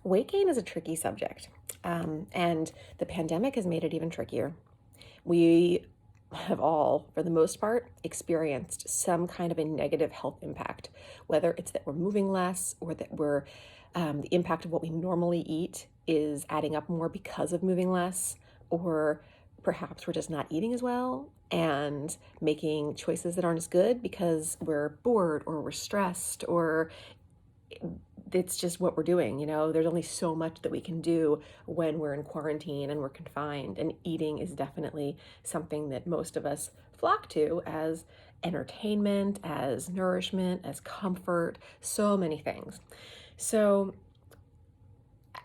Weight gain is a tricky subject, and the pandemic has made it even trickier. We have all, for the most part, experienced some kind of a negative health impact, whether it's that we're moving less or that the impact of what we normally eat is adding up more because of moving less, or perhaps we're just not eating as well and making choices that aren't as good because we're bored or we're stressed or it's just what we're doing. There's only so much that we can do when we're in quarantine and we're confined, and eating is definitely something that most of us flock to as entertainment, as nourishment, as comfort, so many things. So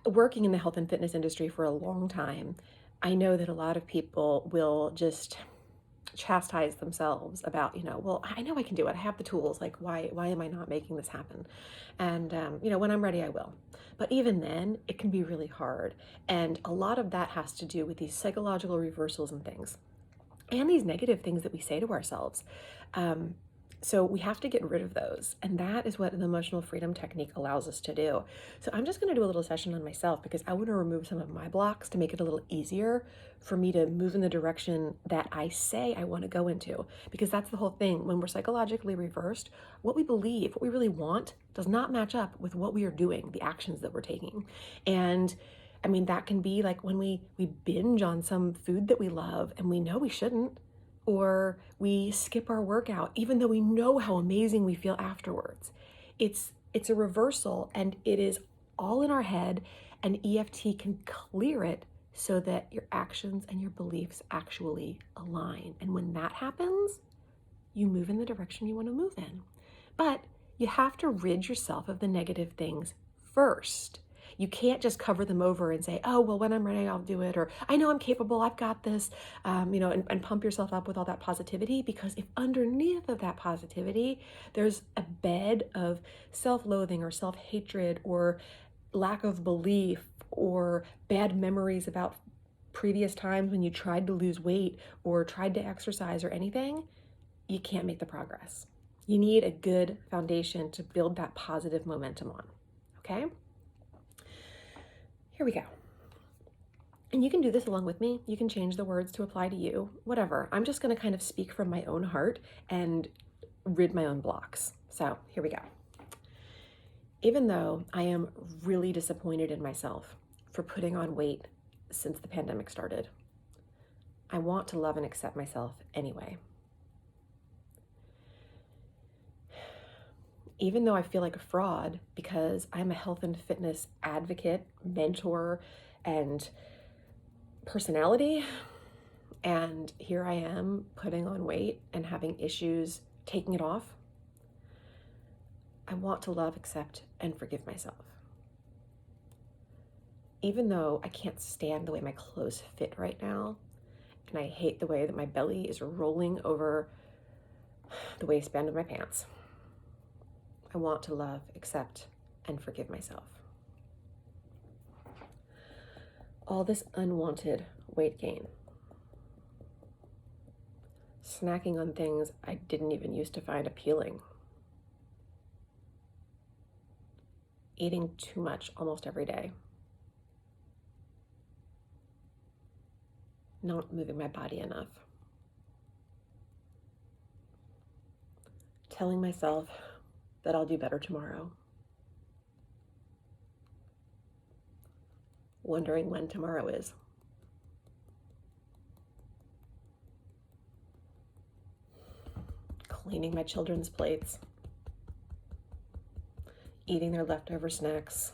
working in the health and fitness industry for a long time, I know that a lot of people will just chastise themselves about, well, I know I can do it. I have the tools. Like, why am I not making this happen? And, when I'm ready, I will. But even then, it can be really hard. And a lot of that has to do with these psychological reversals and things, and these negative things that we say to ourselves. So we have to get rid of those. And that is what the emotional freedom technique allows us to do. So I'm just going to do a little session on myself because I want to remove some of my blocks to make it a little easier for me to move in the direction that I say I want to go into. Because that's the whole thing. When we're psychologically reversed, what we believe, what we really want, does not match up with what we are doing, the actions that we're taking. And I mean, that can be like when we binge on some food that we love and we know we shouldn't, or we skip our workout even though we know how amazing we feel afterwards. It's a reversal, and it is all in our head, and EFT can clear it so that your actions and your beliefs actually align. And when that happens, you move in the direction you want to move in. But you have to rid yourself of the negative things first. You can't just cover them over and say, oh, well, when I'm ready, I'll do it. Or I know I'm capable, I've got this, and pump yourself up with all that positivity. Because if underneath of that positivity, there's a bed of self-loathing or self-hatred or lack of belief or bad memories about previous times when you tried to lose weight or tried to exercise or anything, you can't make the progress. You need a good foundation to build that positive momentum on, okay? Here we go. And you can do this along with me. You can change the words to apply to you, whatever. I'm just going to kind of speak from my own heart and rid my own blocks. So here we go. Even though I am really disappointed in myself for putting on weight since the pandemic started, I want to love and accept myself anyway. Even though I feel like a fraud because I'm a health and fitness advocate, mentor, and personality, and here I am putting on weight and having issues taking it off, I want to love, accept, and forgive myself. Even though I can't stand the way my clothes fit right now, and I hate the way that my belly is rolling over the waistband of my pants, I want to love, accept, and forgive myself. All this unwanted weight gain, snacking on things I didn't even used to find appealing, eating too much almost every day, not moving my body enough, telling myself that I'll do better tomorrow, wondering when tomorrow is. Cleaning my children's plates, eating their leftover snacks,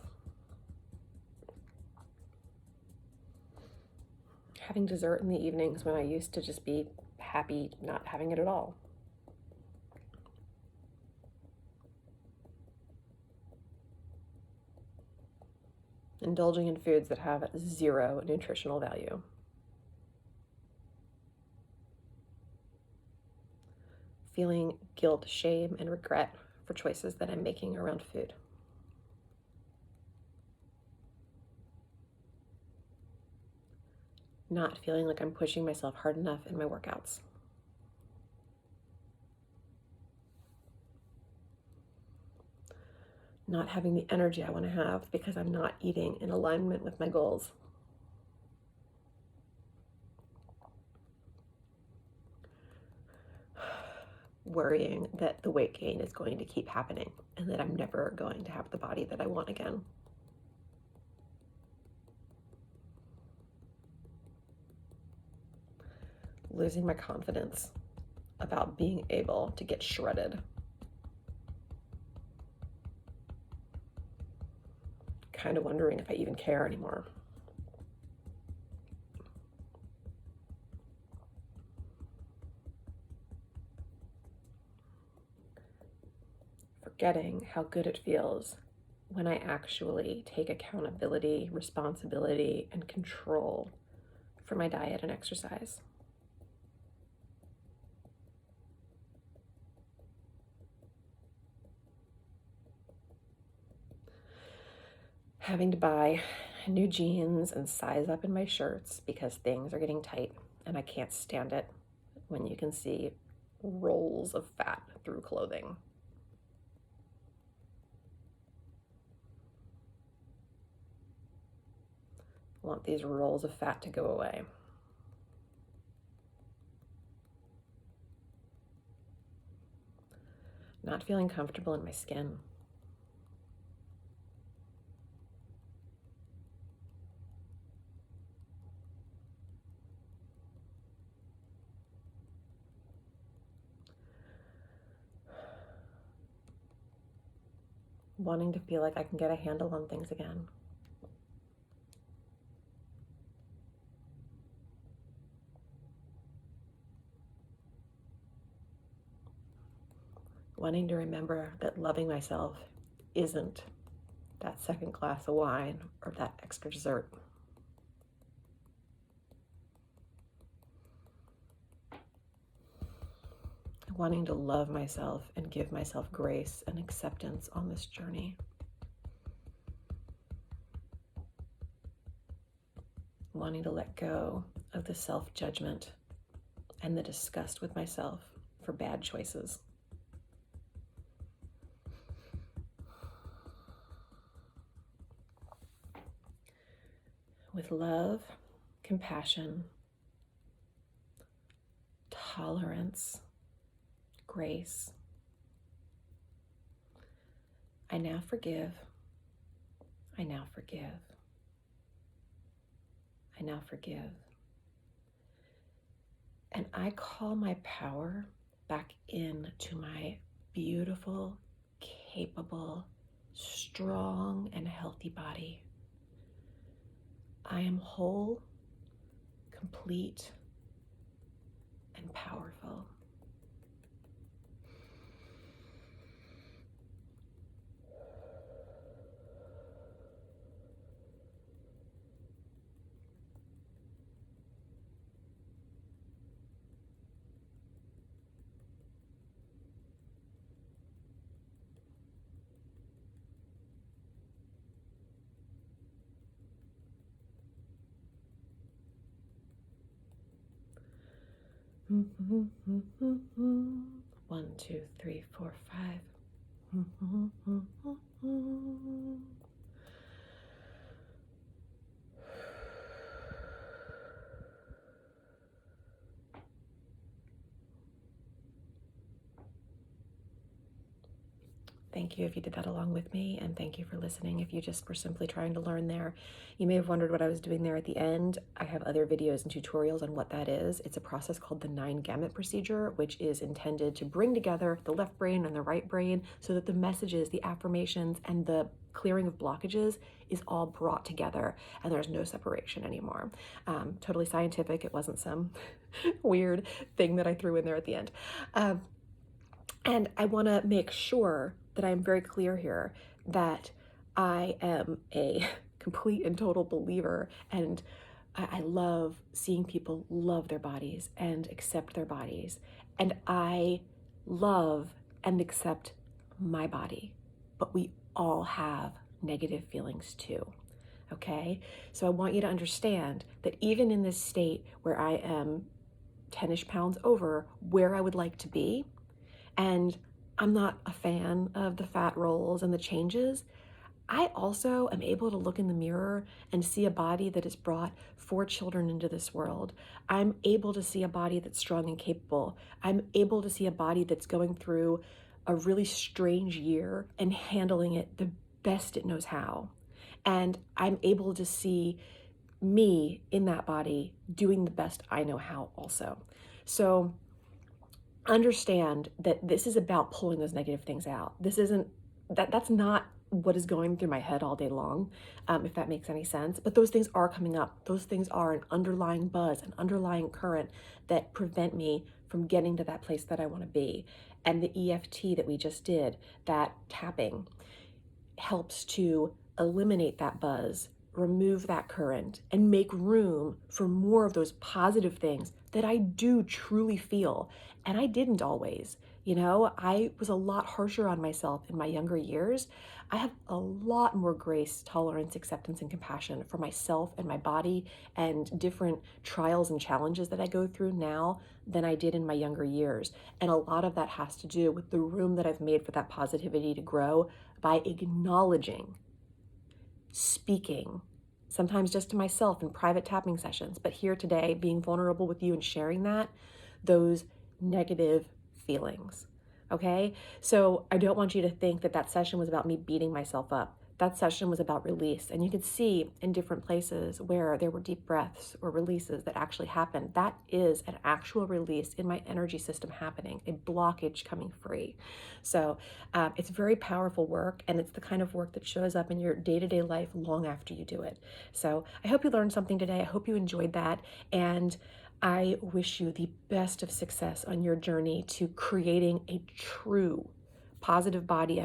having dessert in the evenings when I used to just be happy not having it at all. Indulging in foods that have zero nutritional value. Feeling guilt, shame, and regret for choices that I'm making around food. Not feeling like I'm pushing myself hard enough in my workouts. not having the energy I want to have because I'm not eating in alignment with my goals. Worrying that the weight gain is going to keep happening and that I'm never going to have the body that I want again. Losing my confidence about being able to get shredded. Kind of wondering if I even care anymore. Forgetting how good it feels when I actually take accountability, responsibility, and control for my diet and exercise. Having to buy new jeans and size up in my shirts because things are getting tight and I can't stand it when you can see rolls of fat through clothing. I want these rolls of fat to go away. Not feeling comfortable in my skin. Wanting to feel like I can get a handle on things again. Wanting to remember that loving myself isn't that second glass of wine or that extra dessert. Wanting to love myself and give myself grace and acceptance on this journey. Wanting to let go of the self-judgment and the disgust with myself for bad choices. With love, compassion, tolerance, grace, I now forgive. I now forgive. I now forgive. And I call my power back into my beautiful, capable, strong, and healthy body. I am whole, complete, and powerful. One, two, three, four, five. Thank you if you did that along with me, and thank you for listening if you just were simply trying to learn there. You may have wondered what I was doing there at the end. I have other videos and tutorials on what that is. It's a process called the 9-gamut procedure, which is intended to bring together the left brain and the right brain so that the messages, the affirmations, and the clearing of blockages is all brought together and there's no separation anymore. Totally scientific. It wasn't some weird thing that I threw in there at the end. And I want to make sure that I'm very clear here that I am a complete and total believer, and I love seeing people love their bodies and accept their bodies. And I love and accept my body, but we all have negative feelings too. Okay? So I want you to understand that even in this state where I am 10-ish pounds over where I would like to be, and I'm not a fan of the fat rolls and the changes, I also am able to look in the mirror and see a body that has brought 4 children into this world. I'm able to see a body that's strong and capable. I'm able to see a body that's going through a really strange year and handling it the best it knows how. And I'm able to see me in that body doing the best I know how also. So understand that this is about pulling those negative things out. This isn't that's not what is going through my head all day long, if that makes any sense. But those things are coming up. Those things are an underlying buzz, an underlying current that prevent me from getting to that place that I want to be. And the EFT that we just did, that tapping, helps to eliminate that buzz, remove that current, and make room for more of those positive things that I do truly feel. And I didn't always. I was a lot harsher on myself in my younger years. I have a lot more grace, tolerance, acceptance, and compassion for myself and my body and different trials and challenges that I go through now than I did in my younger years. And a lot of that has to do with the room that I've made for that positivity to grow by acknowledging, speaking, sometimes just to myself in private tapping sessions, but here today, being vulnerable with you and sharing those negative feelings. Okay? So I don't want you to think that that session was about me beating myself up. That session was about release. And you could see in different places where there were deep breaths or releases that actually happened. That is an actual release in my energy system happening, a blockage coming free. So it's very powerful work, and it's the kind of work that shows up in your day-to-day life long after you do it. So I hope you learned something today. I hope you enjoyed that. And I wish you the best of success on your journey to creating a true positive body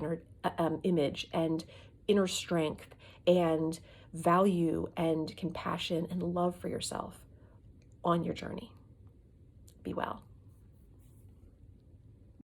image and inner strength and value and compassion and love for yourself on your journey. Be well.